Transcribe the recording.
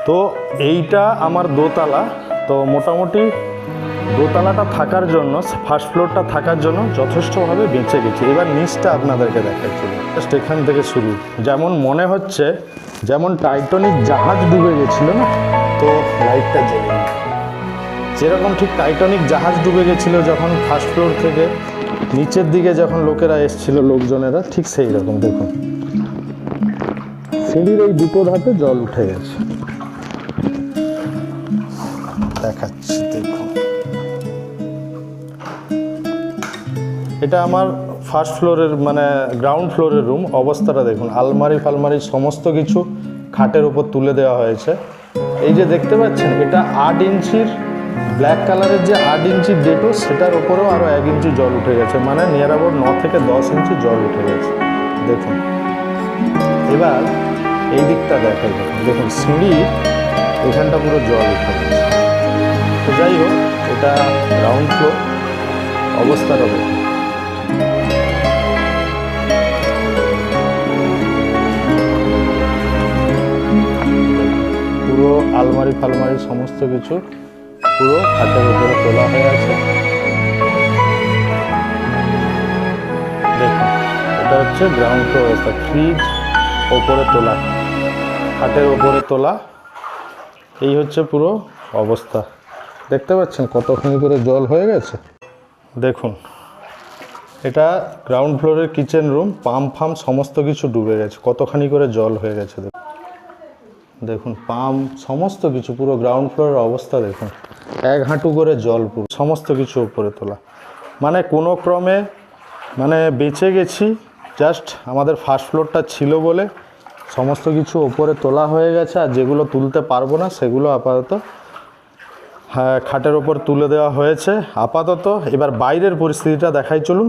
তো এইটা আমার দোতলা। তো মোটামুটি দোতলাটা থাকার জন্য, ফার্স্ট ফ্লোরটা থাকার জন্য যথেষ্টভাবে বেঁচে গেছে। এবার নিচটা আপনাদেরকে দেখাচ্ছি। জাস্ট এখান থেকে শুরু, যেমন মনে হচ্ছে যেমন টাইটানিক জাহাজ ডুবে গেছিল না, তো লাইটটা জ্বলে যেরকম ঠিক টাইটানিক জাহাজ ডুবে গেছিলো যখন ফার্স্ট ফ্লোর থেকে নিচের দিকে যখন লোকেরা এসছিল, লোকজনেরা, ঠিক সেই রকম দেখুন সিঁড়ির এই দুটো ধাপে জল উঠে গেছে। দেখাচ্ছি দেখুন, এটা আমার ফার্স্ট ফ্লোরের মানে গ্রাউন্ড ফ্লোরের রুম। অবস্থাটা দেখুন, আলমারি ফালমারি সমস্ত কিছু খাটের ওপর তুলে দেওয়া হয়েছে। এই যে দেখতে পাচ্ছেন, এটা 8 ইঞ্চির ব্ল্যাক কালারের যে 8 ইঞ্চির ডেটো, সেটার ওপরেও আরও 1 ইঞ্চি জল উঠে গেছে, মানে নিয়ার অ্যাবাউট 9 থেকে 10 ইঞ্চি জল উঠে গেছে দেখুন। এবার এই দিকটা দেখাই, দেখুন সিঁড়ি এখানটা পুরো জল উঠে গেছে। তো যাই হোক, এটা গ্রাউন্ড ফ্লোর, অবস্থাটা দেখুন। পুরো আলমারি ফালমারি সমস্ত কিছু পুরো খাটের উপরে তোলা হয়ে আছে। দেখুন, এটা হচ্ছে গ্রাউন্ড ফ্লোর অবস্থা। ফ্রিজ ওপরে তোলা, খাটের ওপরে তোলা, এই হচ্ছে পুরো অবস্থা। দেখতে পাচ্ছেন কতখানি করে জল হয়ে গেছে দেখুন। এটা গ্রাউন্ড ফ্লোরের কিচেন রুম, পাম্প ফাম্প সমস্ত কিছু ডুবে গেছে, কতখানি করে জল হয়ে গেছে দেখুন। পাম্প সমস্ত কিছু পুরো গ্রাউন্ড ফ্লোরের অবস্থা দেখুন, 1 হাঁটু করে জল, পুরো সমস্ত কিছু উপরে তোলা। মানে কোনো ক্রমে মানে বেঁচে গেছি, জাস্ট আমাদের ফার্স্ট ফ্লোরটা ছিল বলে সমস্ত কিছু ওপরে তোলা হয়ে গেছে। আর যেগুলো তুলতে পারবো না সেগুলো আপাতত খাটের ওপর তুলে দেওয়া হয়েছে আপাতত। এবার বাইরের পরিস্থিতিটা দেখাই চলুন।